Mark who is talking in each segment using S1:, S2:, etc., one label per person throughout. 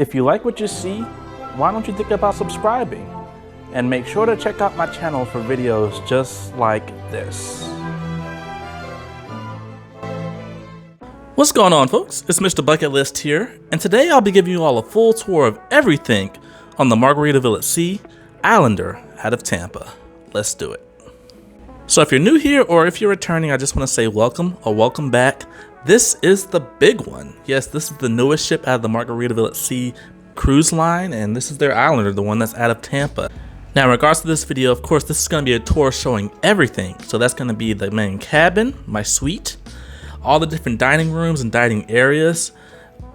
S1: If you like what you see, why don't you think about subscribing? And make sure to check out my channel for videos just like this. What's going on, folks? It's MrBucketlist here, and today I'll be giving you all a full tour of everything on the Margaritaville at Sea Islander out of Tampa. Let's do it. So if you're new here or if you're returning, I just want to say welcome or welcome back. This is the big one. Yes, this is the newest ship out of the Margaritaville at Sea cruise line, and this is their Islander, the one that's out of Tampa. Now, in regards to this video, of course, this is going to be a tour showing everything. So that's going to be the main cabin, my suite, all the different dining rooms and dining areas,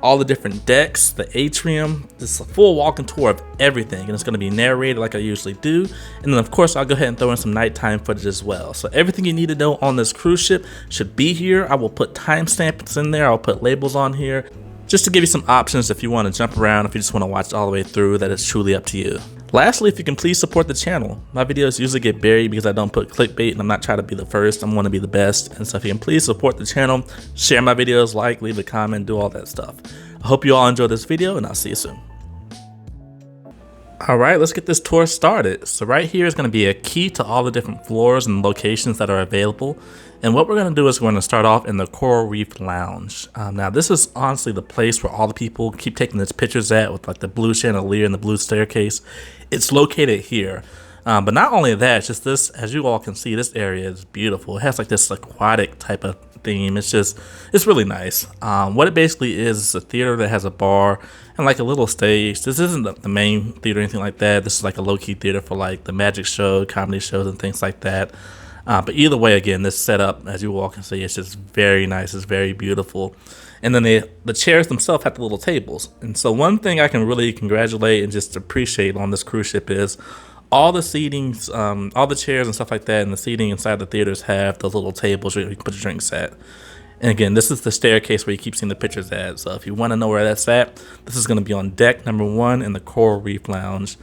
S1: all the different decks, the atrium. This is a full walking tour of everything, and it's going to be narrated like I usually do. And then, of course, I'll go ahead and throw in some nighttime footage as well. So everything you need to know on this cruise ship should be here. I will put timestamps in there. I'll put labels on here just to give you some options if you want to jump around, if you just want to watch all the way through. That is truly up to you. Lastly, if you can please support the channel. My videos usually get buried because I don't put clickbait, and I'm not trying to be the first. I want to be the best. And so if you can please support the channel, share my videos, like, leave a comment, do all that stuff. I hope you all enjoy this video, and I'll see you soon. Alright, let's get this tour started. So right here is going to be a key to all the different floors and locations that are available. And what we're going to do is we're going to start off in the Coral Reef Lounge. Now this is honestly the place where all the people keep taking these pictures at, with like the blue chandelier and the blue staircase. It's located here. But not only that, it's just this, as you all can see, this area is beautiful. It has like this aquatic type of theme. It's really nice. What it basically is a theater that has a bar and like a little stage. This isn't the main theater or anything like that. This is like a low-key theater for like the magic show, comedy shows, and things like that. But either way, again, this setup, as you all can see, it's just very nice. It's very beautiful. And then the chairs themselves have the little tables. And so one thing I can really congratulate and just appreciate on this cruise ship is all the seatings, all the chairs and stuff like that, and the seating inside the theaters have those little tables where you can put your drinks at. And again, this is the staircase where you keep seeing the pictures at. So if you want to know where that's at, this is going to be on deck number 1 in the Coral Reef Lounge.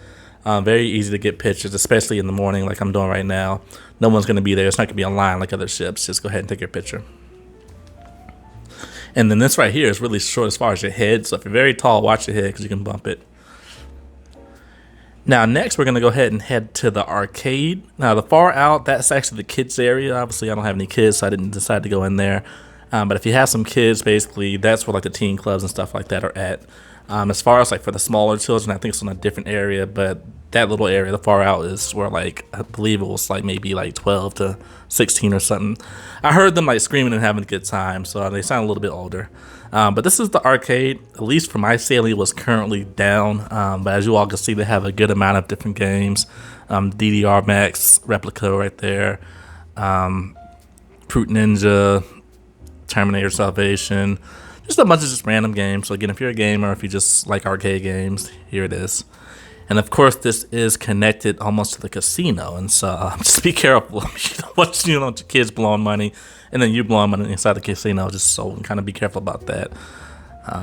S1: Very easy to get pictures, especially in the morning like I'm doing right now. No one's going to be there. It's not going to be a line like other ships. Just go ahead and take your picture. And then this right here is really short as far as your head. So if you're very tall, watch your head because you can bump it. Now next we're going to go ahead and head to the arcade. Now the far out, that's actually the kids area. Obviously I don't have any kids, so I didn't decide to go in there. But if you have some kids, basically that's where like the teen clubs and stuff like that are at. As far as like for the smaller children, I think it's in a different area, but that little area, the far out, is where like I believe it was like maybe like 12 to 16 or something. I heard them like screaming and having a good time, so they sound a little bit older. But this is the arcade. At least for my sailing, it was currently down. But as you all can see, they have a good amount of different games. DDR Max replica right there, Fruit Ninja, Terminator Salvation. Just a bunch of just random games. So again, if you're a gamer, if you just like arcade games, here it is. And of course, this is connected almost to the casino. And so just be careful. You don't want your kids blowing money and then you blowing money inside the casino. Just so kind of be careful about that.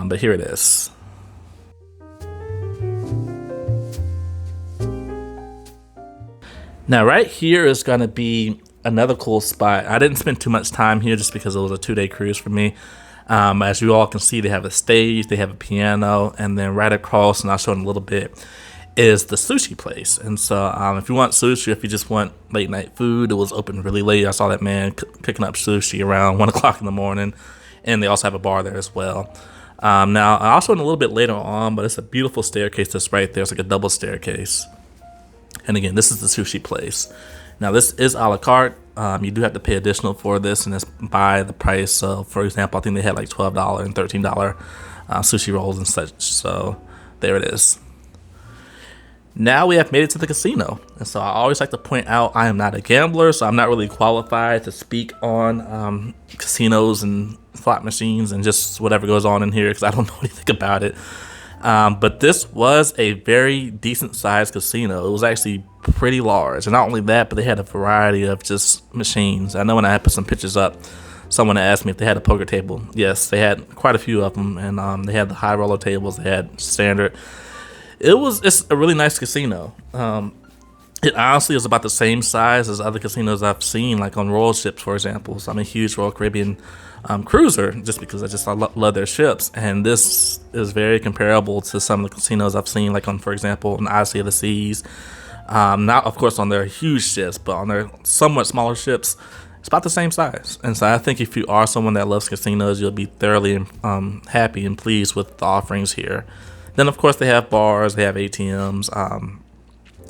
S1: But here it is. Now right here is going to be another cool spot. I didn't spend too much time here just because it was a 2-day cruise for me. As you all can see, they have a stage, they have a piano, and then right across, and I'll show in a little bit, is the sushi place. And so if you want sushi, if you just want late night food, it was open really late. I saw that man cooking up sushi around 1 o'clock in the morning, and they also have a bar there as well. Now I'll show in a little bit later on, but it's a beautiful staircase that's right there. It's like a double staircase. And again, this is the sushi place. Now this is a la carte. You do have to pay additional for this, and it's by the price. So for example, I think they had like $12 and $13 sushi rolls and such. So there it is. Now we have made it to the casino. And so I always like to point out I am not a gambler, so I'm not really qualified to speak on casinos and slot machines and just whatever goes on in here because I don't know anything about it. But this was a very decent sized casino. It was actually pretty large, and not only that, but they had a variety of just machines. I know when I had put some pictures up, someone asked me if they had a poker table. Yes, they had quite a few of them, and they had the high roller tables. They had standard. It's a really nice casino. It honestly is about the same size as other casinos I've seen, like on Royal ships, for example. So I'm a huge Royal Caribbean cruiser, just because I love their ships. And this is very comparable to some of the casinos I've seen, like on, for example, an Odyssey of the Seas. Not, of course, on their huge ships, but on their somewhat smaller ships, it's about the same size. And so I think if you are someone that loves casinos, you'll be thoroughly happy and pleased with the offerings here. Then, of course, they have bars, they have ATMs.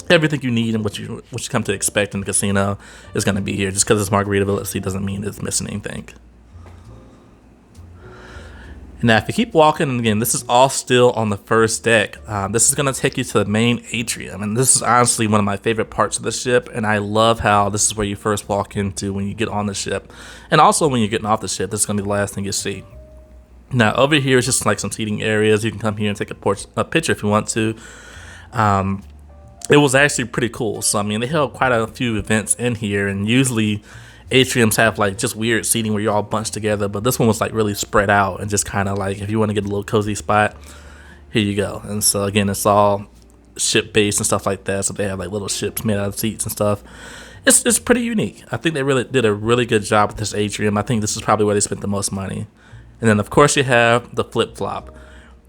S1: Everything you need and what you come to expect in the casino is going to be here. Just because it's Margaritaville at sea doesn't mean it's missing anything. Now, if you keep walking, and again, this is all still on the first deck. This is going to take you to the main atrium, and this is honestly one of my favorite parts of the ship. And I love how this is where you first walk into when you get on the ship, and also when you're getting off the ship. This is going to be the last thing you see. Now, over here is just like some seating areas. You can come here and take a picture if you want to. It was actually pretty cool. So, I mean, they held quite a few events in here, and usually atriums have like just weird seating where you're all bunched together, but this one was like really spread out and just kind of like, if you want to get a little cozy spot, here you go. And so again, it's all ship based and stuff like that. So they have like little ships made out of seats and stuff. It's pretty unique. I think they really did a really good job with this atrium. I think this is probably where they spent the most money. And then of course you have the flip flop.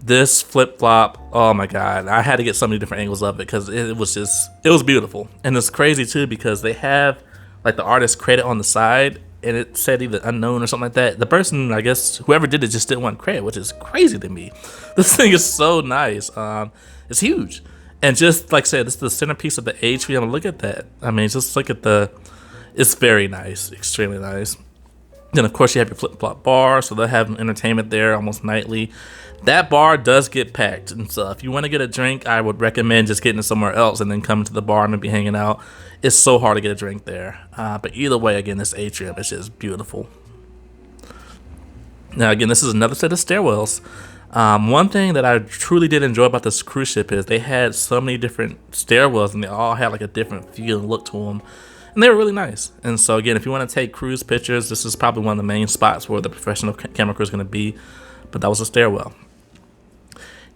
S1: This flip flop, oh my god, I had to get so many different angles of it because it was beautiful. And it's crazy too because they have like the artist credit on the side, and it said either unknown or something like that. The person, I guess, whoever did it just didn't want credit, which is crazy to me. This thing is so nice. It's huge. And just like I said, this is the centerpiece of the atrium. Look at that. I mean, just look at it's very nice, extremely nice. Then, of course, you have your flip-flop bar, so they'll have entertainment there almost nightly. That bar does get packed, and so if you want to get a drink, I would recommend just getting it somewhere else and then coming to the bar and maybe hanging out. It's so hard to get a drink there. But either way, again, this atrium is just beautiful. Now, again, this is another set of stairwells. One thing that I truly did enjoy about this cruise ship is they had so many different stairwells, and they all had like a different feel and look to them. And they were really nice. And so again, if you want to take cruise pictures, this is probably one of the main spots where the professional camera crew is going to be. But that was a stairwell.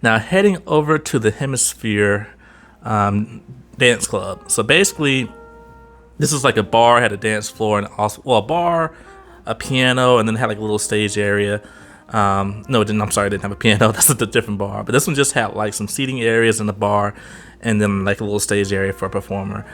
S1: Now heading over to the Hemisphere dance club. So basically, this is like a bar, had a dance floor, and also, well, a bar, a piano, and then had like a little stage area. No, it didn't. I'm sorry, it didn't have a piano. That's a different bar. But this one just had like some seating areas in the bar, and then like a little stage area for a performer.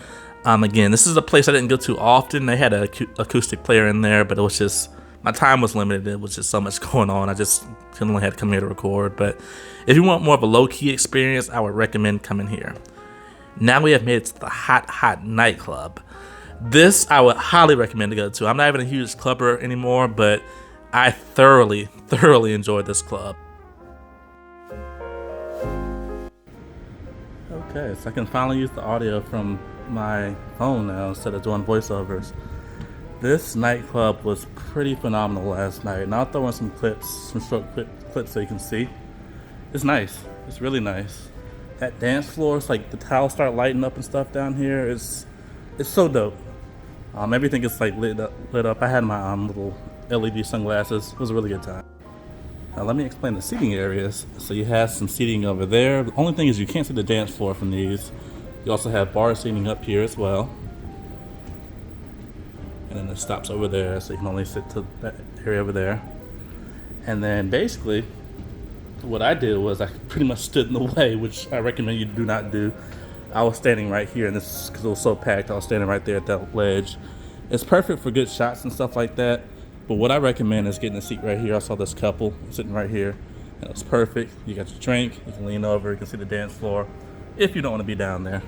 S1: Again, this is a place I didn't go to often. They had an acoustic player in there, but it was just, my time was limited. It was just so much going on. I just only had to come here to record. But if you want more of a low-key experience, I would recommend coming here. Now we have made it to the Hot nightclub. This I would highly recommend to go to. I'm not even a huge clubber anymore, but I thoroughly enjoyed this club. Okay, so I can finally use the audio from my phone now instead of doing voiceovers. This nightclub was pretty phenomenal last night, and I'll throw in some short clips so you can see. It's nice. It's really nice. That dance floor, it's like the tiles start lighting up and stuff down here. It's so dope. Everything is like lit up. I had my little LED sunglasses. It was a really good time. Now let me explain the seating areas. So you have some seating over there. The only thing is you can't see the dance floor from these. You also have bar seating up here as well. And then it stops over there, so you can only sit to that area over there. And then basically, what I did was I pretty much stood in the way, which I recommend you do not do. I was standing right here, and this because it was so packed, I was standing right there at that ledge. It's perfect for good shots and stuff like that, but what I recommend is getting a seat right here. I saw this couple sitting right here, and it was perfect. You got your drink, you can lean over, you can see the dance floor if you don't want to be down there.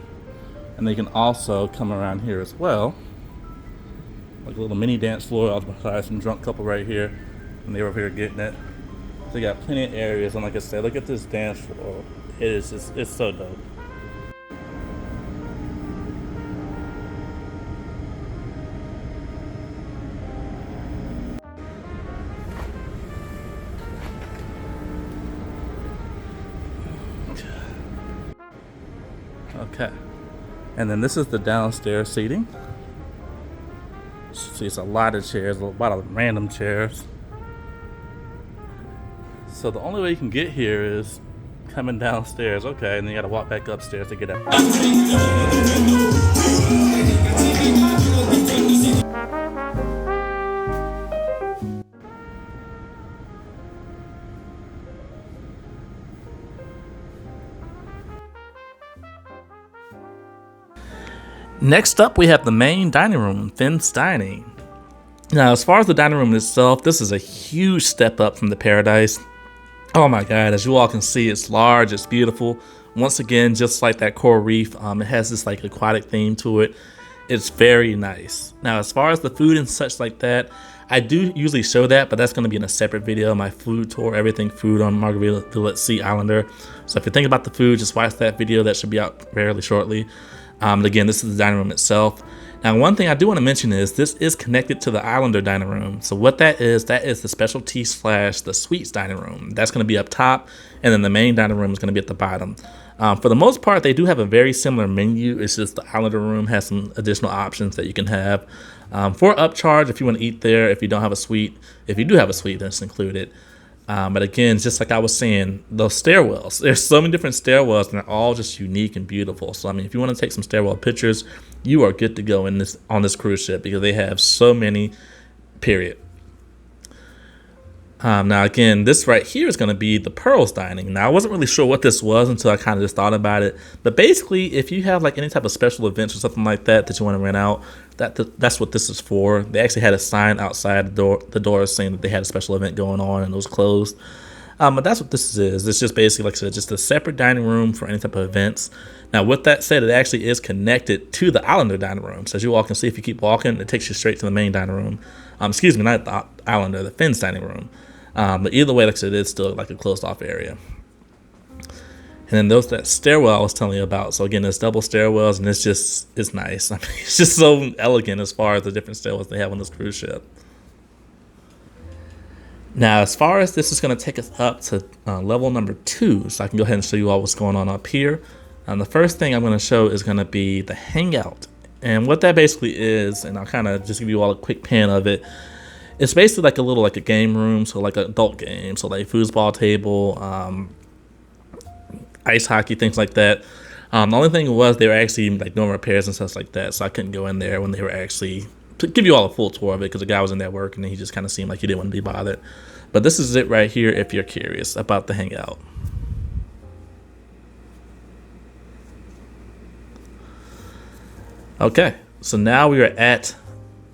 S1: And then you can also come around here as well, like a little mini dance floor. I was beside some drunk couple right here, and they were over here getting it. So you got plenty of areas, and like I said, look at this dance floor. It's so dope. Okay, and then this is the downstairs seating. See, it's a lot of chairs, a lot of random chairs. So the only way you can get here is coming downstairs. Okay, and then you gotta walk back upstairs to get out. Next up, we have the main dining room, Finn's Dining. Now, as far as the dining room itself, this is a huge step up from the Paradise. Oh my God, as you all can see, it's large, it's beautiful. Once again, just like that coral reef, it has this like aquatic theme to it. It's very nice. Now, as far as the food and such like that, I do usually show that, but that's going to be in a separate video, my food tour, everything food on Margaritaville at Sea Islander. So if you're thinking about the food, just watch that video. That should be out fairly shortly. But again, this is the dining room itself. Now, one thing I do want to mention is this is connected to the Islander dining room. So what that is the specialty / the suites dining room. That's going to be up top, and then the main dining room is going to be at the bottom. For the most part, they do have a very similar menu. It's just the Islander room has some additional options that you can have for upcharge if you want to eat there. If you don't have a suite, if you do have a suite, that's included. But again, just like I was saying, those stairwells, there's so many different stairwells and they're all just unique and beautiful. So I mean, if you want to take some stairwell pictures, you are good to go on this cruise ship because they have so many, period. Now again, this right here is going to be the Pearls Dining. Now I wasn't really sure what this was until I kind of just thought about it. But basically, if you have like any type of special events or something like that you want to rent out, that's what this is for. They actually had a sign outside the door saying that they had a special event going on and it was closed. But that's what this is. It's just basically, like I said, just a separate dining room for any type of events. Now, with that said, it actually is connected to the Islander dining room. So as you all can see, if you keep walking, it takes you straight to the main dining room. Excuse me, not the Islander, the Finn's dining room. But either way, like I said, it's still like a closed off area. And then that stairwell I was telling you about. So again, there's double stairwells, and it's nice. I mean, it's just so elegant as far as the different stairwells they have on this cruise ship. Now, as far as this is going to take us up to level number 2, so I can go ahead and show you all what's going on up here. The first thing I'm going to show is going to be the hangout. And what that basically is, and I'll kind of just give you all a quick pan of it. It's basically like a game room, so like an adult game, so like foosball table, ice hockey, things like that. The only thing was they were actually like doing repairs and stuff like that, so I couldn't go in there when they were actually to give you all a full tour of it because the guy was in there working and he just kind of seemed like he didn't want to be bothered. But this is it right here if you're curious about the hangout. Okay, so now we are at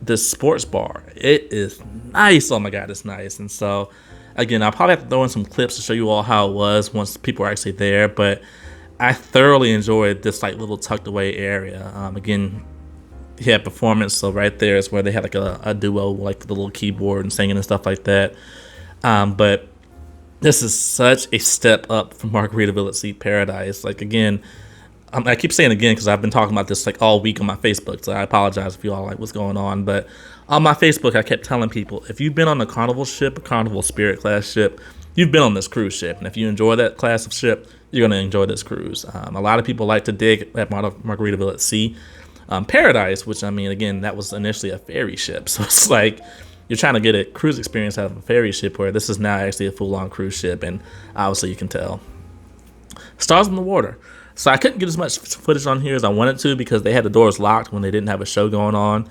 S1: this sports bar. It is nice. Oh my God, it's nice. And so again, I'll probably have to throw in some clips to show you all how it was once people are actually there, but I thoroughly enjoyed this like little tucked away area. Again, he had performance, so right there is where they had like a duo, like the little keyboard and singing and stuff like that. But this is such a step up from Margaritaville at Sea Paradise. Like again, I keep saying again because I've been talking about this like all week on my Facebook, so I apologize if you all like what's going on. But on my Facebook, I kept telling people, if you've been on a Carnival ship, a Carnival Spirit class ship, you've been on this cruise ship. And if you enjoy that class of ship, you're going to enjoy this cruise. A lot of people like to dig at Margaritaville at Sea Paradise, which, I mean, again, that was initially a ferry ship. So it's like you're trying to get a cruise experience out of a ferry ship where this is now actually a full-on cruise ship. And obviously you can tell. Stars in the water. So I couldn't get as much footage on here as I wanted to because they had the doors locked when they didn't have a show going on.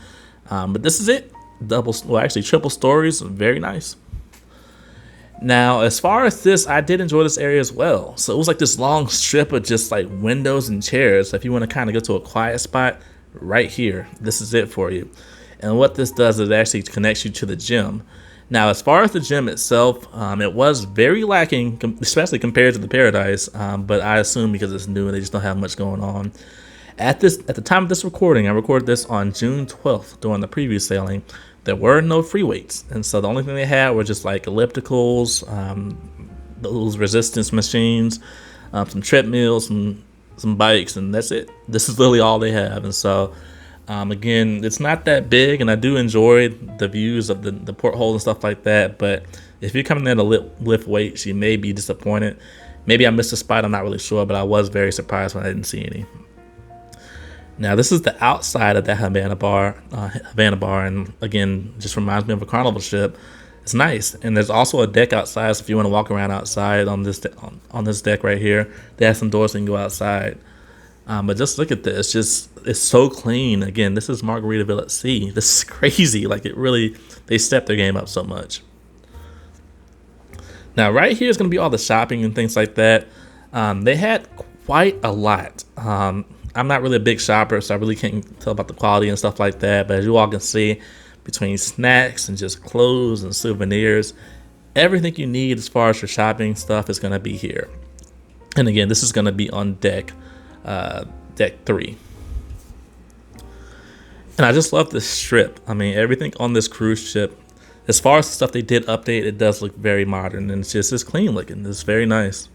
S1: But this is it. Triple stories. Very nice. Now, as far as this, I did enjoy this area as well. So it was like this long strip of just like windows and chairs. So if you want to kind of go to a quiet spot, right here, this is it for you. And what this does is it actually connects you to the gym. Now, as far as the gym itself, it was very lacking, especially compared to the Paradise. But I assume because it's new and they just don't have much going on. At the time of this recording, I recorded this on June 12th during the preview sailing. There were no free weights, and so the only thing they had were just like ellipticals, those resistance machines, some treadmills, some bikes, and that's it. This is literally all they have. And so again, it's not that big, and I do enjoy the views of the porthole and stuff like that. But if you're coming there to lift weights, you may be disappointed. Maybe I missed a spot, I'm not really sure, but I was very surprised when I didn't see any. Now, this is the outside of that Havana bar, and again, just reminds me of a Carnival ship. It's nice, and there's also a deck outside, so if you want to walk around outside on this deck right here, they have some doors so you can go outside. But just look at this, it's so clean. Again, this is Margaritaville at Sea. This is crazy. Like, they stepped their game up so much. Now, right here is going to be all the shopping and things like that. They had quite a lot. I'm not really a big shopper, so I really can't tell about the quality and stuff like that. But as you all can see, between snacks and just clothes and souvenirs, everything you need as far as your shopping stuff is going to be here. And again, this is going to be on deck 3. And I just love this strip. I mean, everything on this cruise ship, as far as the stuff they did update, it does look very modern, and it's clean looking. It's very nice.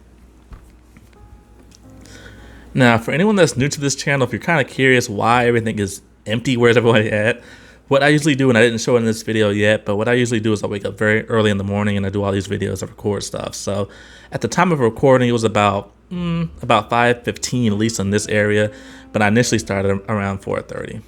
S1: Now, for anyone that's new to this channel, if you're kind of curious why everything is empty, where's everybody at? What I usually do, and I didn't show it in this video yet, but what I usually do is I wake up very early in the morning and I do all these videos, I record stuff. So at the time of recording, it was about 5:15, at least in this area, but I initially started around 4:30.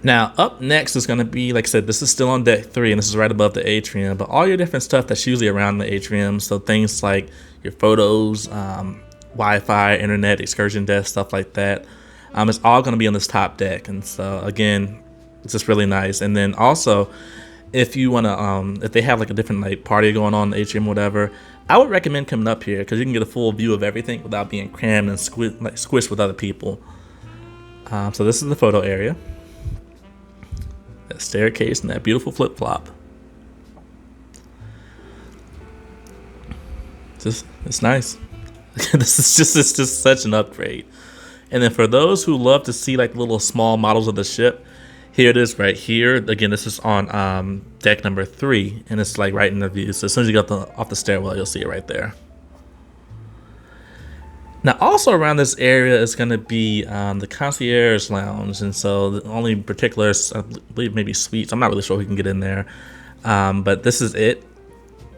S1: Now, up next is going to be, like I said, this is still on deck 3, and this is right above the atrium, but all your different stuff that's usually around the atrium, so things like your photos, Wi-Fi, internet, excursion desk, stuff like that, it's all going to be on this top deck. And so, again, it's just really nice. And then also, if you want to, if they have like a different like party going on in the atrium or whatever, I would recommend coming up here because you can get a full view of everything without being crammed and squished with other people. So this is the photo area. That staircase and that beautiful flip-flop. It's nice. It's just such an upgrade. And then for those who love to see like little small models of the ship, here it is right here. Again, this is on deck number 3, and it's like right in the view. So as soon as you go off the stairwell, you'll see it right there. Now, also around this area is going to be the concierge lounge, and so the only particulars, I believe maybe suites. I'm not really sure who can get in there, but this is it.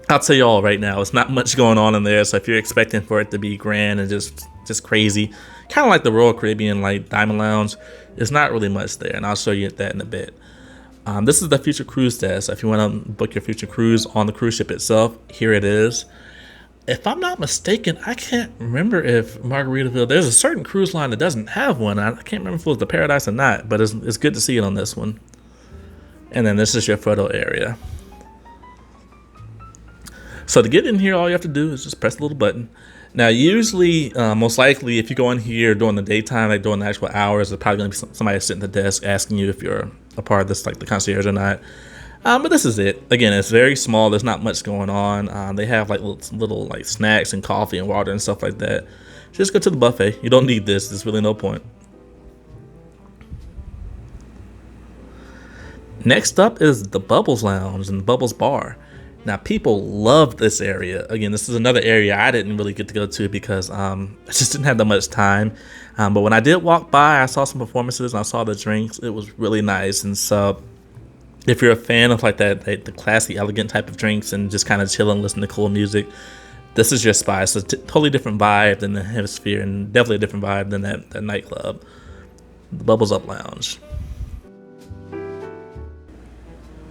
S1: I'll tell you all right now, it's not much going on in there. So if you're expecting for it to be grand and just crazy, kind of like the Royal Caribbean like Diamond Lounge, it's not really much there, and I'll show you that in a bit. This is the future cruise desk. So if you want to book your future cruise on the cruise ship itself, here it is. If I'm not mistaken, I can't remember if Margaritaville, there's a certain cruise line that doesn't have one. I can't remember if it was the Paradise or not, but it's good to see it on this one. And then this is your photo area. So to get in here, all you have to do is just press the little button. Now, usually, most likely, if you go in here during the daytime, like during the actual hours, there's probably going to be somebody sitting at the desk asking you if you're a part of this, like the concierge or not. But this is it. Again, it's very small. There's not much going on. They have like little like snacks and coffee and water and stuff like that. Just go to the buffet. You don't need this. There's really no point. Next up is the Bubbles Lounge and the Bubbles Bar. Now, people love this area. Again, this is another area I didn't really get to go to because I just didn't have that much time. But when I did walk by, I saw some performances and I saw the drinks. It was really nice. And so if you're a fan of like that, the classy, elegant type of drinks and just kind of chilling, listening to cool music, this is your spot. It's a totally different vibe than the Hemisphere, and definitely a different vibe than that nightclub, the Bubbles Up Lounge.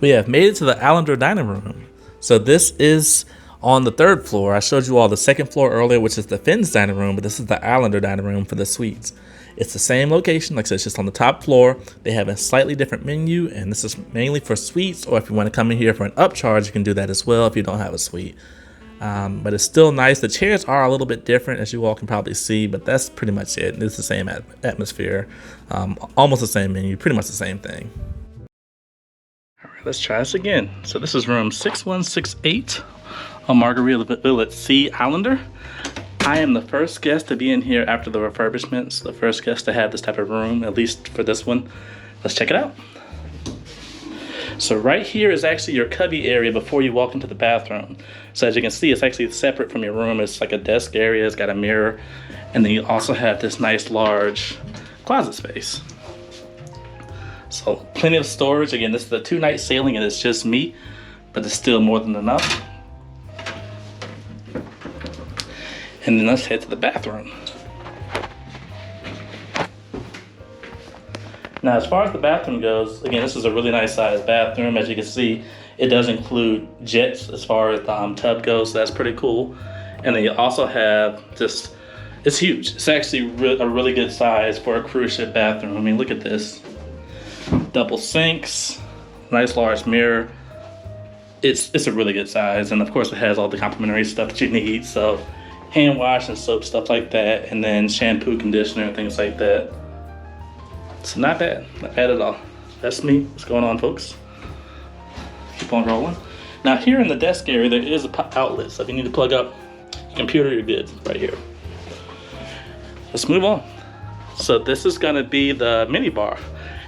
S1: We have made it to the Islander dining room. So this is on the 3rd floor. I showed you all the 2nd floor earlier, which is the Finn's dining room, but this is the Islander dining room for the suites. It's the same location, like I said, it's just on the top floor. They have a slightly different menu, and this is mainly for suites, or if you want to come in here for an upcharge, you can do that as well if you don't have a suite. But it's still nice. The chairs are a little bit different, as you all can probably see, but that's pretty much it. It's the same atmosphere, almost the same menu, pretty much the same thing. All right, let's try this again. So this is room 6168 on Margaritaville at Sea Islander. I am the first guest to be in here after the refurbishments, the first guest to have this type of room, at least for this one. Let's check it out. So right here is actually your cubby area before you walk into the bathroom. So as you can see, it's actually separate from your room. It's like a desk area, it's got a mirror, and then you also have this nice large closet space. So plenty of storage. Again, this is the 2-night sailing and it's just me, but it's still more than enough. And then let's head to the bathroom. Now, as far as the bathroom goes, again, this is a really nice sized bathroom. As you can see, it does include jets as far as the tub goes, so that's pretty cool. And then you also have just, it's huge. It's actually a really good size for a cruise ship bathroom. I mean, look at this. Double sinks, nice large mirror. It's a really good size, and of course it has all the complimentary stuff that you need, so hand wash and soap, stuff like that, and then shampoo, conditioner, things like that. So not bad at all. That's me. What's going on, folks? Keep on rolling. Now here in the desk area, there is a outlet, so if you need to plug up your computer, you're good right here. Let's move on. So this is gonna be the mini bar.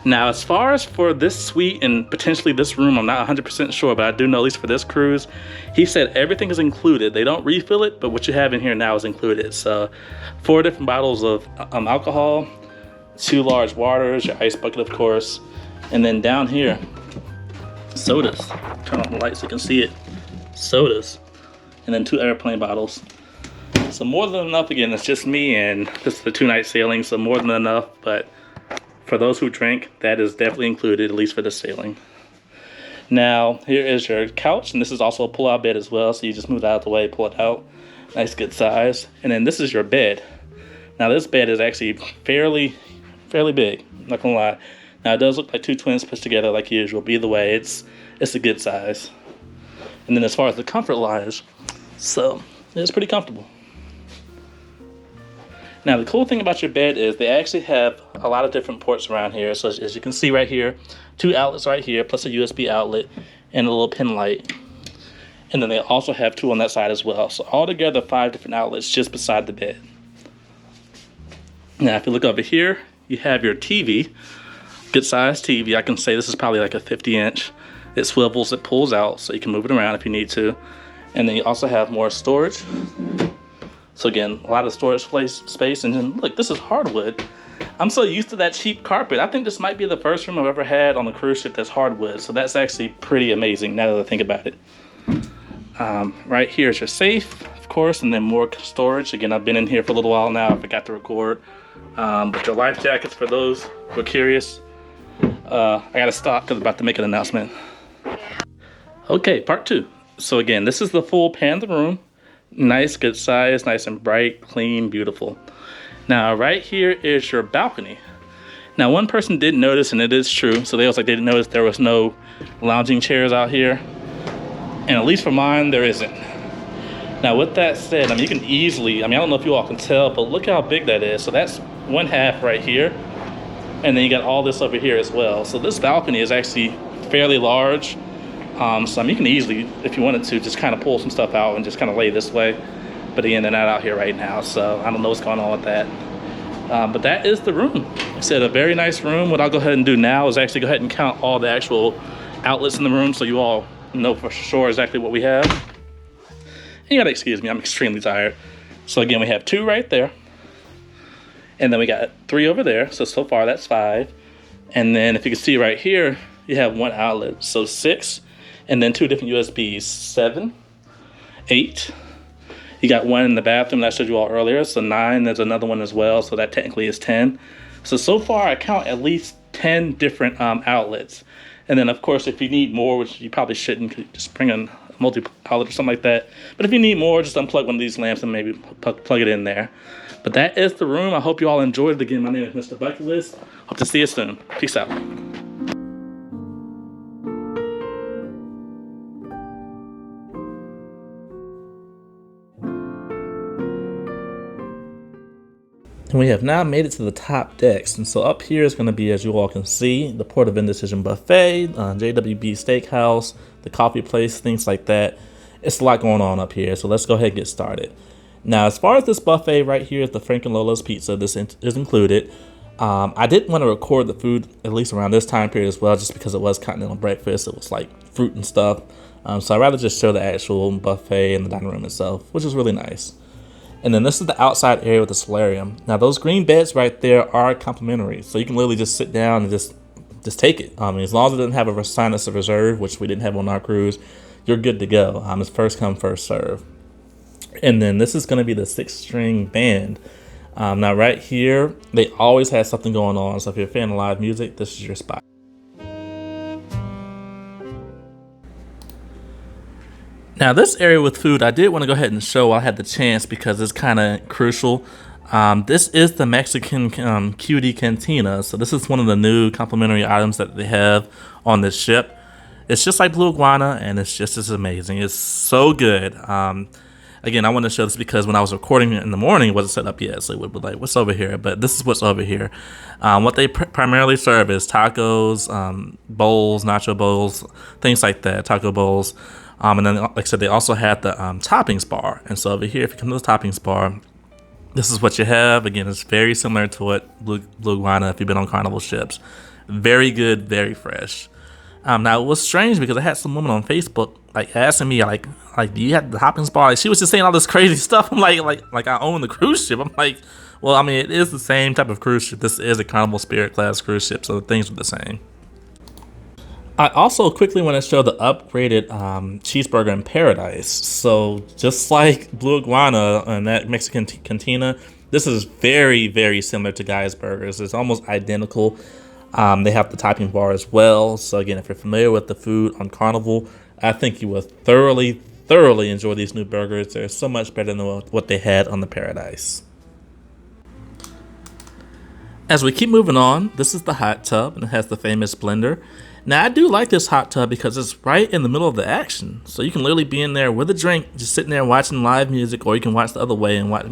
S1: Now, as far as for this suite and potentially this room, I'm not 100% sure, but I do know at least for this cruise, he said everything is included. They don't refill it, but what you have in here now is included. So 4 different bottles of alcohol, 2 large waters, your ice bucket, of course, and then down here, sodas. Turn on the light so you can see it. Sodas, and then 2 airplane bottles. So more than enough. Again, it's just me and this is the 2-night sailing, so more than enough, but for those who drink, that is definitely included, at least for the sailing. Now, here is your couch, and this is also a pull-out bed as well, so you just move that out of the way, pull it out. Nice, good size. And then this is your bed. Now, this bed is actually fairly big, not gonna lie. Now, it does look like 2 twins put together like usual, but either way, it's a good size. And then as far as the comfort lies, so it's pretty comfortable. Now, the cool thing about your bed is they actually have a lot of different ports around here. So as you can see right here, 2 outlets right here, plus a USB outlet and a little pin light. And then they also have 2 on that side as well. So altogether, 5 different outlets just beside the bed. Now, if you look over here, you have your TV, good size TV. I can say this is probably like a 50-inch. It swivels, it pulls out, so you can move it around if you need to. And then you also have more storage. So again, a lot of storage space, and then look, this is hardwood. I'm so used to that cheap carpet. I think this might be the first room I've ever had on a cruise ship that's hardwood, so that's actually pretty amazing now that I think about it. Right here is your safe, of course, and then more storage. Again, I've been in here for a little while now, I forgot to record. But your life jackets, for those who are curious. I gotta stop because I'm about to make an announcement. Okay, part 2. So again, this is the full pan of the room. Nice, good size, nice and bright, clean, beautiful. Now, right here is your balcony. Now, one person did notice, and it is true, so they didn't notice there was no lounging chairs out here. And at least for mine, there isn't. Now, with that said, I mean, you can easily, I don't know if you all can tell, but look how big that is. So that's 1/2 right here. And then you got all this over here as well. So this balcony is actually fairly large. So you can easily, if you wanted to, just kind of pull some stuff out and just kind of lay this way. But again, they're not out here right now, so I don't know what's going on with that. But that is the room. Like I said, a very nice room. What I'll go ahead and do now is actually go ahead and count all the actual outlets in the room so you all know for sure exactly what we have. And you gotta excuse me, I'm extremely tired. So again, we have 2 right there. And then we got 3 over there, so far that's 5. And then if you can see right here, you have 1 outlet, so 6. And then 2 different USBs, 7, 8. You got 1 in the bathroom that I showed you all earlier, so 9, there's another one as well, so that technically is 10. So far I count at least 10 different outlets. And then of course, if you need more, which you probably shouldn't, just bring a multi-outlet or something like that. But if you need more, just unplug one of these lamps and maybe plug it in there. But that is the room. I hope you all enjoyed it. Again, my name is MrBucketlist. Hope to see you soon. Peace out. And we have now made it to the top decks. And so up here is going to be, as you all can see, the Port of Indecision Buffet, JWB Steakhouse, the coffee place, things like that. It's a lot going on up here. So let's go ahead and get started. Now, as far as this buffet right here is the Frank and Lola's Pizza. This is included. I didn't want to record the food, at least around this time period as well, just because it was continental breakfast. It was like fruit and stuff. So I'd rather just show the actual buffet and the dining room itself, which is really nice. And then this is the outside area with the solarium. Now those green beds right there are complimentary. So you can literally just sit down and just take it. As long as it doesn't have a sign that's a reserve, which we didn't have on our cruise, you're good to go. It's first come, first serve. And then this is going to be the 6-string band. Now right here, they always have something going on. So if you're a fan of live music, this is your spot. Now this area with food, I did want to go ahead and show while I had the chance because it's kind of crucial. This is the Mexican Cutie Cantina. So this is one of the new complimentary items that they have on this ship. It's just like Blue Iguana, and it's just as amazing. It's so good. Again, I want to show this because when I was recording it in the morning, it wasn't set up yet, so it would be like, what's over here? But this is what's over here. What they primarily serve is tacos, bowls, nacho bowls, things like that, taco bowls. And then, like I said, they also had the toppings bar. And so over here, if you come to the toppings bar, this is what you have. Again, it's very similar to what Blue Iguana, if you've been on Carnival ships. Very good, very fresh. Now it was strange because I had some woman on Facebook like asking me like do you have the toppings bar? Like, she was just saying all this crazy stuff. I'm like I own the cruise ship. I'm like, well, I mean, it is the same type of cruise ship. This is a Carnival Spirit class cruise ship, so things are the same. I also quickly want to show the upgraded cheeseburger in Paradise. So just like Blue Iguana and that Mexican cantina, this is very, very similar to Guy's Burgers. It's almost identical. They have the topping bar as well. So again, if you're familiar with the food on Carnival, I think you will thoroughly enjoy these new burgers. They're so much better than what they had on the Paradise. As we keep moving on, this is the hot tub, and it has the famous blender. Now, I do like this hot tub because it's right in the middle of the action. So you can literally be in there with a drink, just sitting there watching live music, or you can watch the other way and watch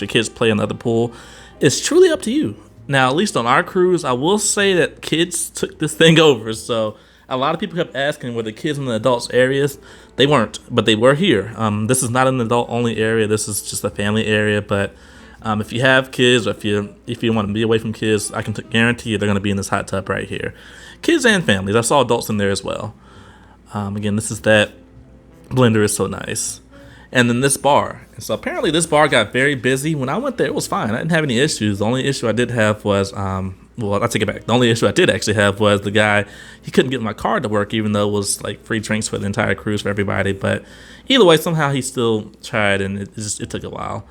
S1: your kids play in the other pool. It's truly up to you. Now, at least on our cruise, I will say that kids took this thing over. So a lot of people kept asking, were the kids in the adults areas? They weren't, but they were here. This is not an adult only area. This is just a family area. But if you have kids, or if you want to be away from kids, I can guarantee you they're going to be in this hot tub right here. Kids and families. I saw adults in there as well. Again, this is that blender is so nice. And then this bar. And so apparently this bar got very busy. When I went there, it was fine. I didn't have any issues. The only issue I did have was, well, I take it back. The only issue I did actually have was the guy, he couldn't get my card to work, even though it was like free drinks for the entire cruise for everybody. But either way, somehow he still tried, and it took a while.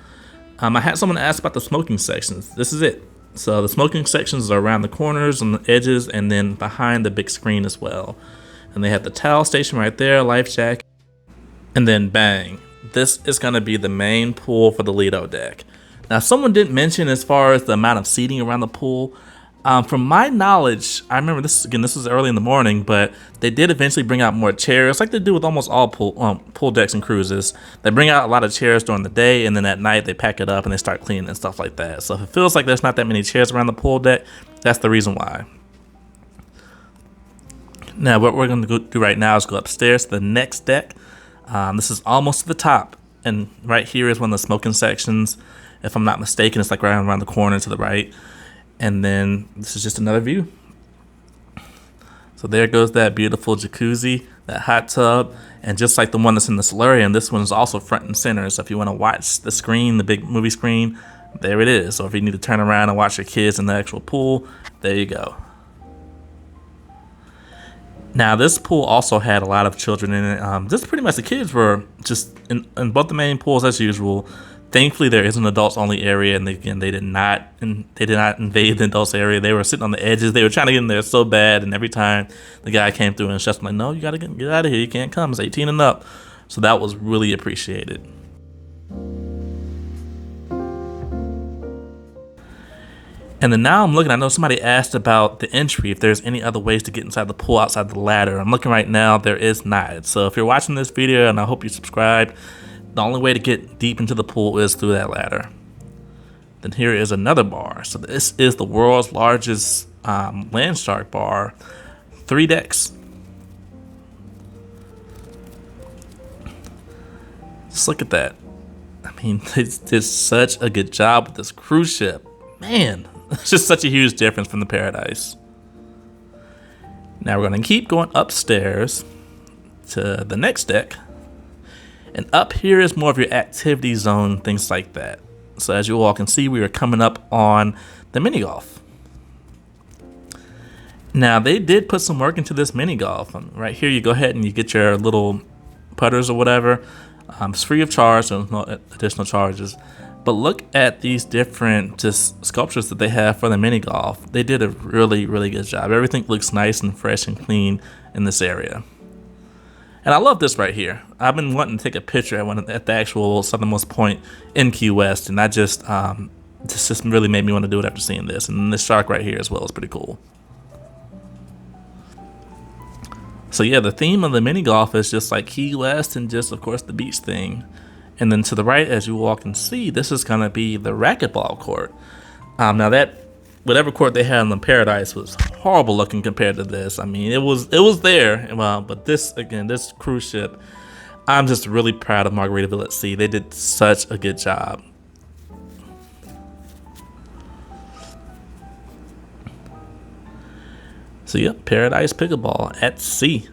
S1: I had someone ask about the smoking sections. This is it. So the smoking sections are around the corners, on the edges, and then behind the big screen as well. And they have the towel station right there, life jacket, and then bang. This is going to be the main pool for the Lido deck. Now, someone did mention as far as the amount of seating around the pool. From my knowledge, I remember this was early in the morning, but they did eventually bring out more chairs, like they do with almost all pool decks and cruises. They bring out a lot of chairs during the day, and then at night they pack it up and they start cleaning and stuff like that. So if it feels like there's not that many chairs around the pool deck, that's the reason why. Now, what we're going to do right now is go upstairs to the next deck. This is almost to the top, and right here is one of the smoking sections. If I'm not mistaken, it's like right around the corner to the right. And then this is just another view. So there goes that beautiful jacuzzi, that hot tub, and just like the one that's in the Solarium, this one is also front and center. So if you want to watch the screen, the big movie screen, there it is. So if you need to turn around and watch your kids in the actual pool, there you go. Now, this pool also had a lot of children in it. This pretty much the kids were just in both the main pools as usual. Thankfully, there is an adults-only area, and again, they did not invade the adults area. They were sitting on the edges. They were trying to get in there so bad, and every time the guy came through and shut them, like, no, you gotta get out of here. You can't come. It's 18 and up. So that was really appreciated. And then now I'm looking, I know somebody asked about the entry, if there's any other ways to get inside the pool outside the ladder. I'm looking right now, there is not. So if you're watching this video, and I hope you subscribe, the only way to get deep into the pool is through that ladder. Then here is another bar. So this is the world's largest land shark bar, 3 decks. Just look at that. I mean, they did such a good job with this cruise ship. Man, it's just such a huge difference from the Paradise. Now we're going to keep going upstairs to the next deck. And up here is more of your activity zone, things like that. So as you all can see, we are coming up on the mini golf. Now they did put some work into this mini golf. Right here, you go ahead and you get your little putters or whatever. It's free of charge, so no additional charges. But look at these different just sculptures that they have for the mini golf. They did a really, really good job. Everything looks nice and fresh and clean in this area. And I love this right here. I've been wanting to take a picture at the actual southernmost point in Key West, and I just really made me want to do it after seeing this. And this shark right here as well is pretty cool. So yeah, the theme of the mini golf is just like Key West and just, of course, the beach thing. And then to the right, as you all can see, this is going to be the racquetball court. Now that whatever court they had in the Paradise was horrible looking compared to this. I mean, it was there, well, but this again, this cruise ship, I'm just really proud of Margaritaville at Sea. They did such a good job. So yep, Paradise Pickleball at Sea.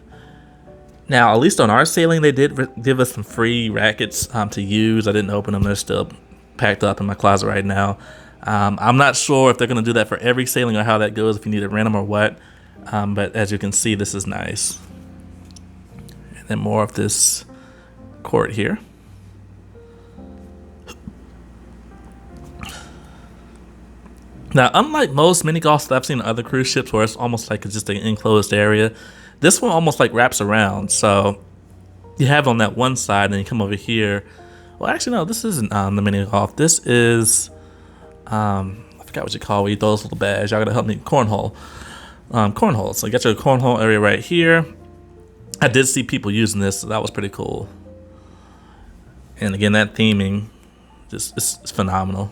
S1: Now, at least on our sailing, they did give us some free rackets to use. I didn't open them. They're still packed up in my closet right now. I'm not sure if they're going to do that for every sailing or how that goes, if you need to rent them or what. But as you can see, this is nice. And then more of this court here. Now, unlike most mini golfs that I've seen on other cruise ships where it's almost like it's just an enclosed area, this one almost like wraps around. So you have it on that one side and you come over here. Well, actually, no, this isn't the mini golf. This is, I forgot what you call it, where you throw those little bags. Y'all gotta help me, cornhole. Cornhole. So you got your cornhole area right here. I did see people using this, so that was pretty cool. And again, that theming just it's phenomenal.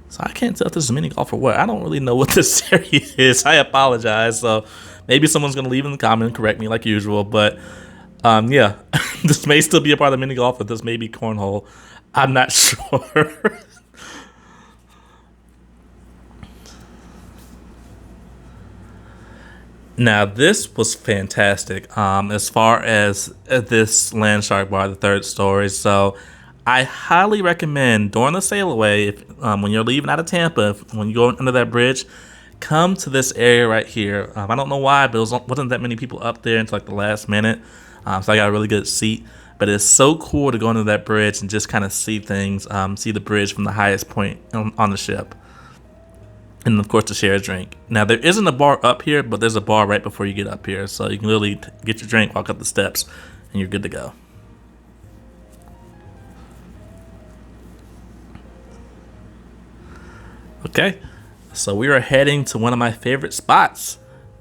S1: So I can't tell if this is mini golf or what. I don't really know what this area is. I apologize. So maybe someone's gonna leave in the comment and correct me like usual. But yeah, this may still be a part of the mini golf, but this may be cornhole. I'm not sure. Now this was fantastic as far as this land shark bar, the third story. So I highly recommend during the sail away, if, when you're leaving out of Tampa, when you go under that bridge, come to this area right here. I don't know why, but it wasn't that many people up there until like the last minute. So I got a really good seat. But it's so cool to go under that bridge and just kind of see things, see the bridge from the highest point on the ship. And of course to share a drink. Now there isn't a bar up here, but there's a bar right before you get up here. So you can literally get your drink, walk up the steps, and you're good to go. Okay, so we are heading to one of my favorite spots,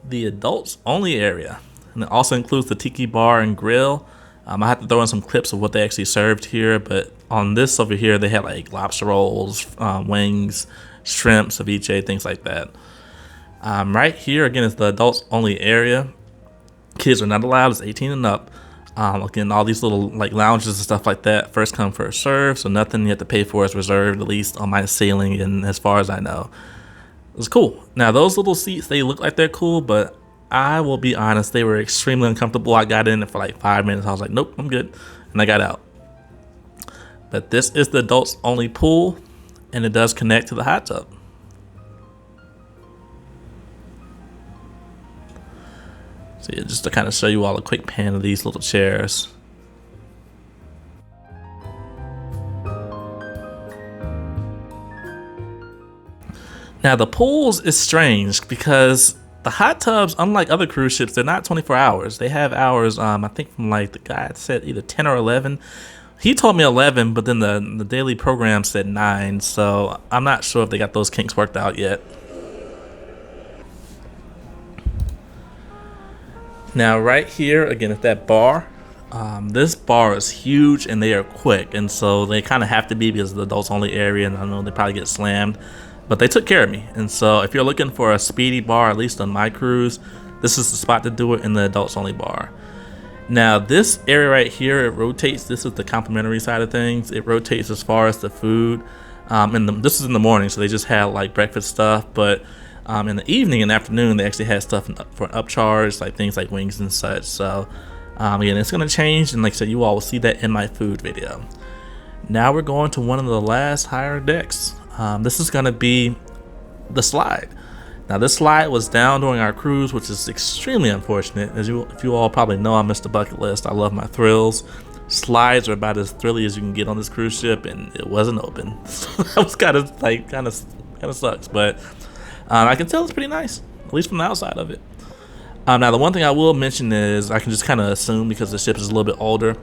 S1: the adults only area. And it also includes the tiki bar and grill. I have to throw in some clips of what they actually served here, but on this over here, they had like lobster rolls, wings, shrimp, ceviche, things like that. Right here, again, is the adults only area. Kids are not allowed, it's 18 and up. Again, all these little like lounges and stuff like that, first come, first serve, so nothing you have to pay for is reserved, at least on my sailing and as far as I know. It's cool. Now, those little seats, they look like they're cool, but I will be honest, they were extremely uncomfortable. I got in for like 5 minutes. I was like, nope, I'm good. And I got out. But this is the adults only pool, and it does connect to the hot tub. So yeah, just to kind of show you all a quick pan of these little chairs. Now the pools is strange because the hot tubs, unlike other cruise ships, they're not 24 hours. They have hours, I think from like the guy said either 10 or 11. He told me 11, but then the daily program said 9. So I'm not sure if they got those kinks worked out yet. Now right here, again, at that bar, this bar is huge and they are quick. And so they kind of have to be because of the adults only area, and I know they probably get slammed. But they took care of me. And so if you're looking for a speedy bar, at least on my cruise, this is the spot to do it, in the adults only bar. Now this area right here, it rotates. This is the complimentary side of things. It rotates as far as the food. This is in the morning, so they just had like breakfast stuff. But in the evening and afternoon, they actually had stuff for an upcharge, like things like wings and such. So again, it's going to change. And like I said, you all will see that in my food video. Now we're going to one of the last higher decks. This is going to be the slide. Now this slide was down during our cruise, which is extremely unfortunate. If you all probably know, I'm MrBucketlist. I love my thrills. Slides are about as thrilly as you can get on this cruise ship, and it wasn't open. So that was kind of sucks. But I can tell it's pretty nice, at least from the outside of it. Now the one thing I will mention is I can just kind of assume because the ship is a little bit older.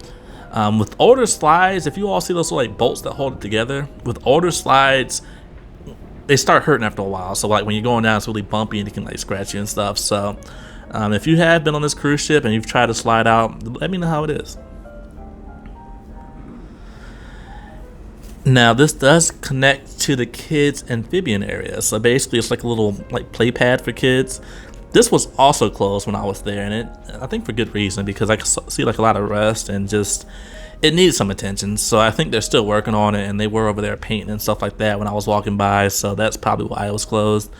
S1: With older slides, if you all see those like bolts that hold it together, with older slides, they start hurting after a while. So like when you're going down, it's really bumpy and it can like scratch you and stuff. So if you have been on this cruise ship and you've tried to slide out, let me know how it is. Now this does connect to the kids amphibian area, so basically it's like a little like play pad for kids. This was also closed when I was there, and I think for good reason, because I could see like a lot of rust and just it needs some attention. So I think they're still working on it, and they were over there painting and stuff like that when I was walking by, so that's probably why it was closed.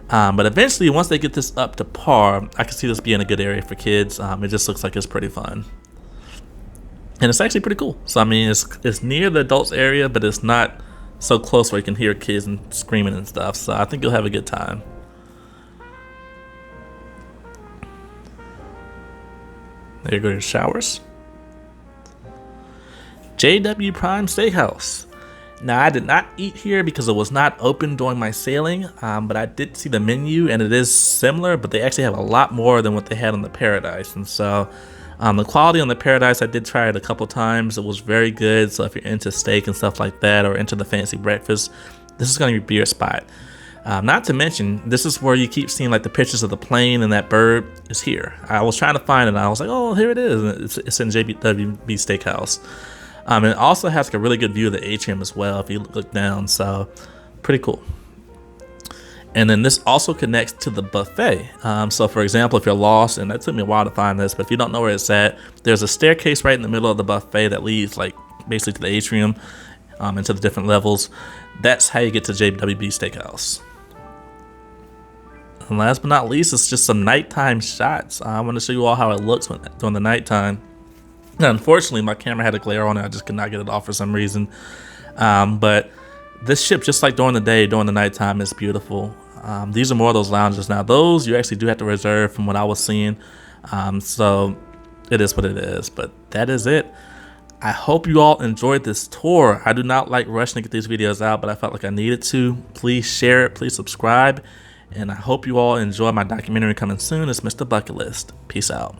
S1: But eventually, once they get this up to par, I can see this being a good area for kids. It just looks like it's pretty fun. And it's actually pretty cool. So I mean, it's near the adults area, but it's not so close where you can hear kids and screaming and stuff. So I think you'll have a good time. There you go, your showers. JW Prime Steakhouse. Now I did not eat here because it was not open during my sailing, but I did see the menu and it is similar, but they actually have a lot more than what they had on the Paradise. And so the quality on the Paradise, I did try it a couple times. It was very good. So if you're into steak and stuff like that, or into the fancy breakfast, this is going to be your spot. Not to mention, this is where you keep seeing like the pictures of the plane, and that bird is here. I was trying to find it and I was like, oh, here it is. It's in JWB Steakhouse. It also has like a really good view of the atrium as well if you look down, so pretty cool. And then this also connects to the buffet. So for example, if you're lost, and that took me a while to find this, but if you don't know where it's at, there's a staircase right in the middle of the buffet that leads like basically to the atrium, and to the different levels. That's how you get to JWB Steakhouse. And last but not least, it's just some nighttime shots. I want to show you all how it looks during the nighttime. Now, unfortunately, my camera had a glare on it. I just could not get it off for some reason. But this ship, just like during the day, during the nighttime, is beautiful. These are more of those lounges. Now, those you actually do have to reserve from what I was seeing. So it is what it is. But that is it. I hope you all enjoyed this tour. I do not like rushing to get these videos out, but I felt like I needed to. Please share it. Please subscribe. And I hope you all enjoy my documentary coming soon. It's Mr. Bucket List. Peace out.